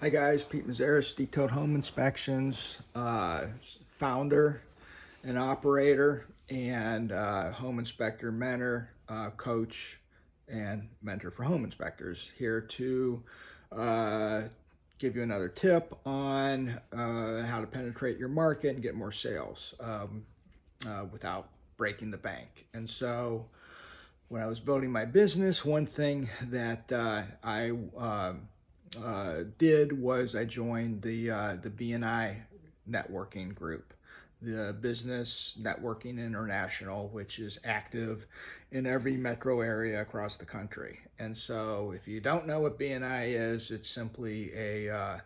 Hi guys, Pete Mazzaris, Detailed Home Inspections, founder and operator, and home inspector mentor, coach, and mentor for home inspectors. Here to uh, give you another tip on how to penetrate your market and get more sales without breaking the bank. And so, when I was building my business, one thing that I did was I joined the BNI networking group, the Business Networking International, which is active in every metro area across the country. And so, if you don't know what BNI is, it's simply a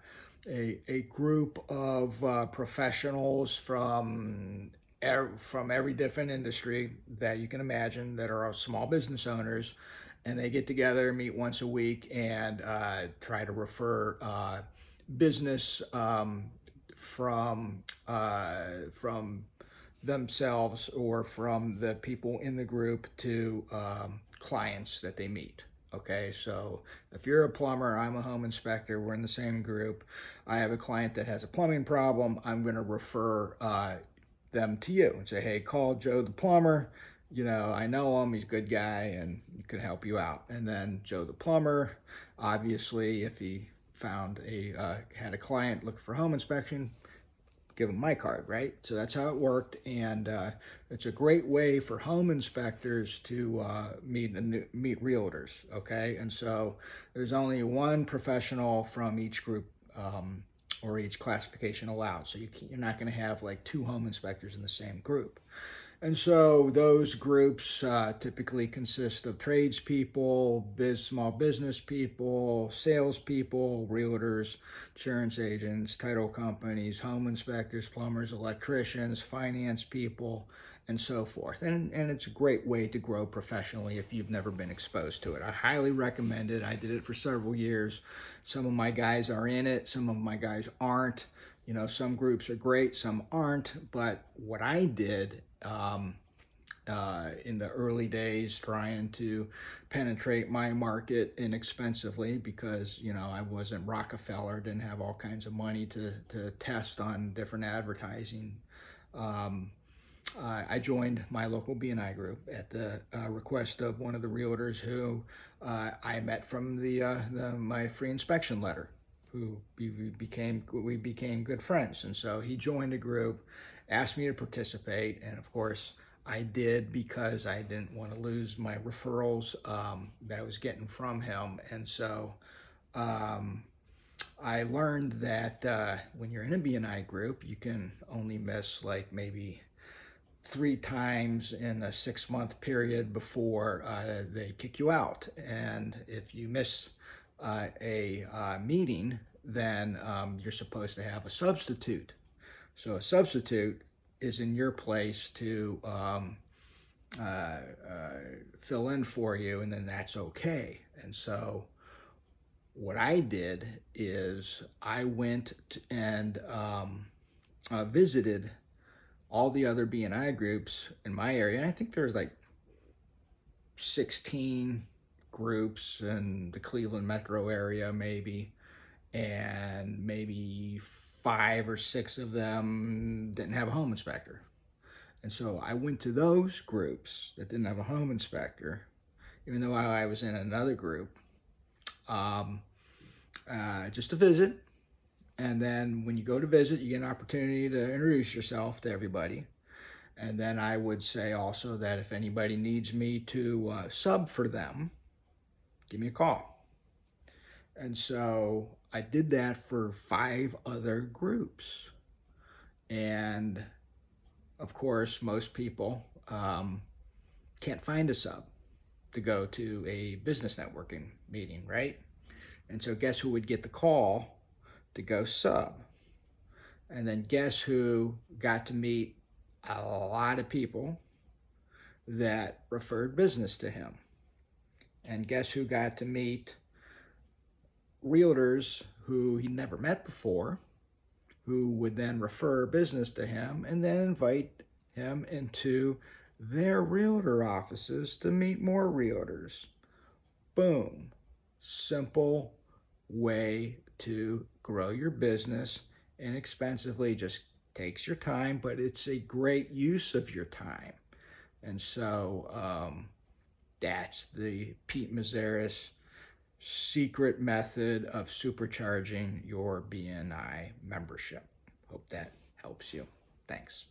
group of professionals from every different industry that you can imagine that are small business owners, and they get together, meet once a week, and try to refer business from themselves or from the people in the group to clients that they meet. Okay, so if you're a plumber, I'm a home inspector, we're in the same group. I have a client that has a plumbing problem. I'm going to refer them to you and say, hey, call Joe the plumber. I know him, he's a good guy, and he can help you out. And then Joe the plumber, obviously, if he had a client looking for home inspection, give them my card, right? So that's how it worked, and it's a great way for home inspectors to meet realtors. Okay, and so there's only one professional from each group or each classification allowed. So you're not going to have like two home inspectors in the same group. And so those groups typically consist of tradespeople, small business people, salespeople, realtors, insurance agents, title companies, home inspectors, plumbers, electricians, finance people, and so forth. And it's a great way to grow professionally if you've never been exposed to it. I highly recommend it. I did it for several years. Some of my guys are in it, some of my guys aren't. Some groups are great, some aren't. But what I did in the early days, trying to penetrate my market inexpensively, because I wasn't Rockefeller, didn't have all kinds of money to test on different advertising. I joined my local BNI group at the request of one of the realtors who I met from my free inspection letter, who we became good friends. And so he joined the group, asked me to participate, and of course I did, because I didn't want to lose my referrals that I was getting from him. And so I learned that when you're in a BNI group, you can only miss like maybe 3 times in a 6-month period before they kick you out. And if you miss a meeting, then you're supposed to have a substitute. So a substitute is in your place to fill in for you, and then that's okay. And so what I did is I went and visited all the other BNI groups in my area. And I think there's like 16 groups in the Cleveland metro area, maybe, and maybe 5 or 6 of them didn't have a home inspector. And so I went to those groups that didn't have a home inspector, even though I was in another group, just to visit. And then when you go to visit, you get an opportunity to introduce yourself to everybody. And then I would say also that if anybody needs me to sub for them, give me a call. And so I did that for 5 other groups. And of course, most people can't find a sub to go to a business networking meeting, right? And so guess who would get the call to go sub? And then guess who got to meet a lot of people that referred business to him? And guess who got to meet realtors who he never met before, who would then refer business to him and then invite him into their realtor offices to meet more realtors? Boom. Simple way to grow your business inexpensively. Just takes your time, but it's a great use of your time. And so that's the Pete Mazaris secret method of supercharging your BNI membership. Hope that helps you. Thanks.